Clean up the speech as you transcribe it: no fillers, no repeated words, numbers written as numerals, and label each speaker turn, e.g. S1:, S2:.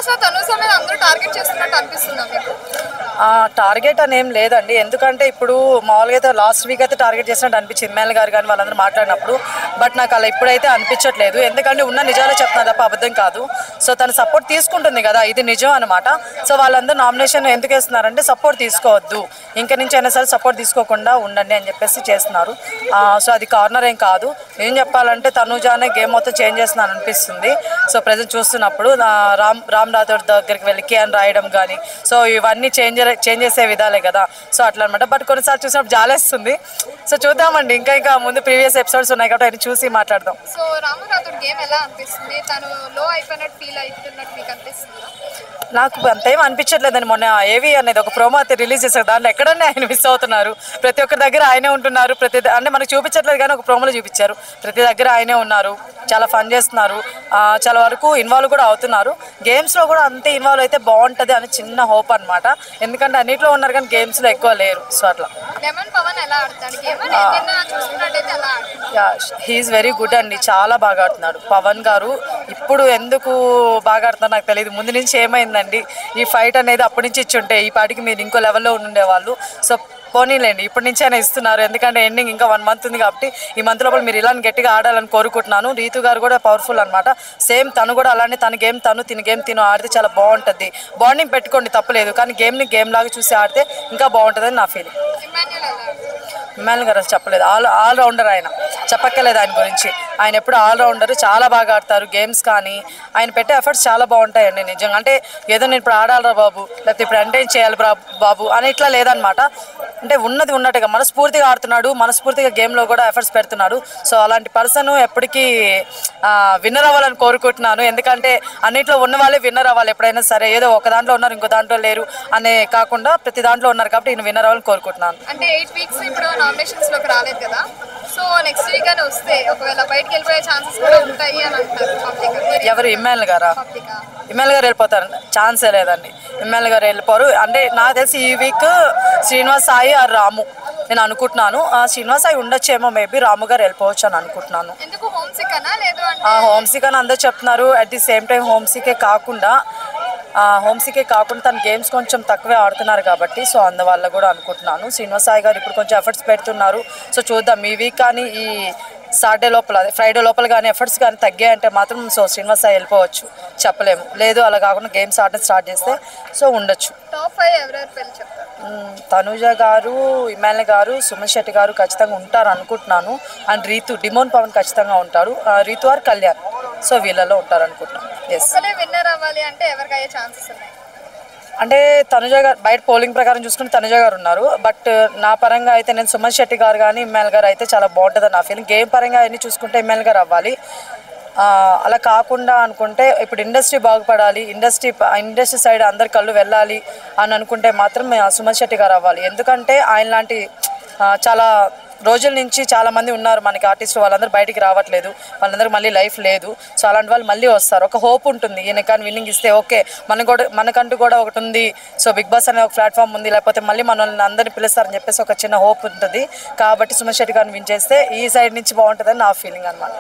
S1: So Tanuja మీద అందరూ target చేస్తున్నట్టు అనిపిస్తుందా మీకు?
S2: టార్గెట్ అని ఏం లేదండి, ఎందుకంటే ఇప్పుడు మామూలుగా అయితే లాస్ట్ వీక్ అయితే టార్గెట్ చేసినట్టు అనిపించింది ఎమ్మెల్యే గారు కానీ వాళ్ళందరూ మాట్లాడినప్పుడు. బట్ నాకు అలా ఇప్పుడైతే అనిపించట్లేదు, ఎందుకంటే ఉన్న నిజాలే చెప్తున్నారు తప్ప అబద్ధం కాదు. సో తను సపోర్ట్ తీసుకుంటుంది కదా, ఇది నిజం అనమాట. సో వాళ్ళందరూ నామినేషన్ ఎందుకు వేస్తున్నారంటే సపోర్ట్ తీసుకోవద్దు, ఇంక నుంచి అయినా సరే సపోర్ట్ తీసుకోకుండా ఉండండి అని చెప్పేసి చేస్తున్నారు. సో అది కార్నర్ ఏం కాదు. ఏం చెప్పాలంటే తనుజానే గేమ్ మొత్తం చేంజ్ చేస్తున్నాను అనిపిస్తుంది. సో ప్రజెంట్ చూస్తున్నప్పుడు రామ్ రాథోడ్ దగ్గరికి వెళ్ళి కేఎన్ రాయడం కానీ, సో ఇవన్నీ చేంజ్ చేసే విధాలే కదా. సో అట్లా అనమాట. బట్ కొన్నిసార్లు చూసినప్పుడు జాలేస్తుంది. సో చూద్దామండి, ఇంకా ముందు ప్రీవియస్ ఎపిసోడ్స్ ఉన్నాయి కాబట్టి అన్ని చూసి మాట్లాడదాం.
S1: సో రామ్ రాథోడ్ గేమ్ ఎలా అనిపిస్తుంది? తను లో అయిపోయినట్టు ఫీల్ అవుతున్నట్టు మీకు అనిపిస్తుంది?
S2: నాకు అంతేం అనిపించట్లేదండి. మొన్న ఏవి అనేది ఒక ప్రోమో అయితే రిలీజ్ చేశారు, దాంట్లో ఎక్కడన్నా ఆయన మిస్ అవుతున్నారు. ప్రతి ఒక్కరి దగ్గర ఆయనే ఉంటున్నారు. అంటే మనకు చూపించట్లేదు కానీ ఒక ప్రోమోలో చూపించారు, ప్రతి దగ్గర ఆయనే ఉన్నారు, చాలా ఫన్ చేస్తున్నారు, చాలా వరకు ఇన్వాల్వ్ కూడా అవుతున్నారు. గేమ్స్లో కూడా అంతే ఇన్వాల్వ్ అయితే బాగుంటుంది అని చిన్న హోప్ అనమాట. ఎందుకంటే అన్నింటిలో ఉన్నారు కానీ గేమ్స్లో ఎక్కువ లేరు. సో అట్లా హీఈస్ వెరీ గుడ్ అండి, చాలా బాగా ఆడుతున్నాడు పవన్ గారు. ఇప్పుడు ఎందుకు బాగా ఆడుతున్నారు నాకు తెలియదు, ముందు నుంచి ఏమైందండి ఈ ఫైట్ అనేది అప్పటి నుంచి ఇచ్చి ఉంటే ఈ పాటికి మీరు ఇంకో లెవెల్లో ఉండేవాళ్ళు. సో పోనీలేండి, ఇప్పటి నుంచి అయినా ఇస్తున్నారు, ఎందుకంటే ఎండింగ్ ఇంకా 1 మంత్ ఉంది కాబట్టి ఈ మంత్ లోపల మీరు ఇలానే గట్టిగా ఆడాలని కోరుకుంటున్నాను. రీతు గారు కూడా పవర్ఫుల్ అనమాట, సేమ్ తను కూడా అలానే తన గేమ్ తిన గేమ్ ఆడితే చాలా బాగుంటుంది. బాండింగ్ పెట్టుకోండి తప్పలేదు, కానీ గేమ్ని గేమ్ లాగా చూసి ఆడితే ఇంకా బాగుంటుందని నా ఫీలింగ్. ఇమ్మాన్యుల్ గారు చెప్పలేదు, ఆల్రౌండర్ ఆయన, చెప్పక్కర్లేదు ఆయన గురించి. ఆయన ఎప్పుడు ఆల్రౌండర్, చాలా బాగా ఆడతారు గేమ్స్. కానీ ఆయన పెట్టే ఎఫర్ట్స్ చాలా బాగుంటాయండి నిజంగా. అంటే ఏదో నేను ఇప్పుడు ఆడాలరా బాబు, లేకపోతే ఇప్పుడు ఎంటర్టైన్ చేయాలి బాబు అని ఇట్లా లేదనమాట. అంటే ఉన్నది ఉన్నట్టుగా మనస్ఫూర్తిగా ఆడుతున్నాడు, మనస్ఫూర్తిగా గేమ్లో కూడా ఎఫర్ట్స్ పెడుతున్నాడు. సో అలాంటి పర్సన్ ఎప్పటికీ విన్నర్ అవ్వాలని కోరుకుంటున్నాను. ఎందుకంటే అన్నింటిలో ఉన్న వాళ్ళే విన్నర్ అవ్వాలి ఎప్పుడైనా సరే. ఏదో ఒక దాంట్లో ఉన్నారు ఇంకో దాంట్లో లేరు అనే కాకుండా ప్రతి దాంట్లో ఉన్నారు కాబట్టి ఈయన విన్నర్ అవ్వాలని కోరుకుంటున్నాను.
S1: అంటే 8 వీక్స్ ఇప్పుడు నామినేషన్స్ లోకి రాలేదు కదా, సో నెక్స్ట్ వీక్ అని వస్తే ఒకవేళ బయటకు వెళ్ళిపోయే ఛాన్సెస్ కూడా ఉంటాయి అని అంటారు.
S2: ఎవరు? ఇమ్మాన్యుల్ గారా? ఇమ్మాన్యుల్ గారు వెళ్ళిపోతారు, ఛాన్సే లేదండి. ఇమ్మాన్యుల్ గారు వెళ్ళిపోరు. అంటే నాకు తెలిసి ఈ వీక్ శ్రీనివాస్ సాయి ఆర్ రాము నేను అనుకుంటున్నాను. శ్రీనివాస్ సాయి ఉండొచ్చేమో, మేబీ రాము గారు వెళ్ళిపోవచ్చు అని అనుకుంటున్నాను. హోమ్ సిక్ అని అందరూ చెప్తున్నారు. At the same time home CK కాకుండా తన గేమ్స్ కొంచెం తక్కువే ఆడుతున్నారు కాబట్టి, సో అందువల్ల కూడా అనుకుంటున్నాను. శ్రీనివాస్ సాయి గారు ఇప్పుడు కొంచెం ఎఫర్ట్స్ పెడుతున్నారు. సో చూద్దాం ఈ వీక్ కానీ ఈ సాటర్డే లోపల ఫ్రైడే లోపల కానీ ఎఫర్ట్స్ కానీ తగ్గాయంటే మాత్రం సో శ్రీనివాస్ సాయి వెళ్ళిపోవచ్చు, చెప్పలేము. లేదు అలా కాకుండా గేమ్స్ ఆడటం స్టార్ట్ చేస్తే సో ఉండొచ్చు. తనుజ గారు, ఇమ్మాన్యుల్ గారు, సుమన్ శెట్టి గారు ఖచ్చితంగా ఉంటారు అనుకుంటున్నాను. అండ్ రీతు, డిమోన్ పవన్ ఖచ్చితంగా ఉంటారు. రీతు ఆర్ కళ్యాణ్, సో వీళ్ళలో ఉంటారు అనుకుంటున్నాను. ఎస్. అంటే తనుజ గారు బయట పోలింగ్ ప్రకారం చూసుకుంటే తనుజ గారు ఉన్నారు. బట్ నా పరంగా అయితే నేను సుమన్ శెట్టి గారు కానీ ఇమ్మాన్యుల్ గారు అయితే చాలా బాగుంటుంది నా ఫీలింగ్. గేమ్ పరంగా అన్నీ చూసుకుంటే ఇమ్మాన్యుల్ గారు అవ్వాలి. అలా కాకుండా అనుకుంటే ఇప్పుడు ఇండస్ట్రీ బాగుపడాలి, ఇండస్ట్రీ సైడ్ అందరి కళ్ళు వెళ్ళాలి అని అనుకుంటే మాత్రం సుమన్ శెట్టి గారు అవ్వాలి. ఎందుకంటే ఆయన లాంటి చాలా రోజుల నుంచి చాలామంది ఉన్నారు మనకి ఆర్టిస్టులు, వాళ్ళందరూ బయటికి రావట్లేదు, వాళ్ళందరూ మళ్ళీ లైఫ్ లేదు. సో అలాంటి వాళ్ళు మళ్ళీ వస్తారు, ఒక హోప్ ఉంటుంది. ఈయన కానీ విన్నింగ్ ఇస్తే ఓకే, మనకంటూ కూడా ఒకటి ఉంది. సో బిగ్ బాస్ అనే ఒక ప్లాట్ఫామ్ ఉంది, లేకపోతే మళ్ళీ మనల్ని అందరినీ పిలుస్తారని చెప్పేసి ఒక చిన్న హోప్ ఉంటుంది. కాబట్టి సుమన్ శెట్టి గారిని విన్ చేస్తే ఈ సైడ్ నుంచి బాగుంటుందని నా ఫీలింగ్ అనమాట.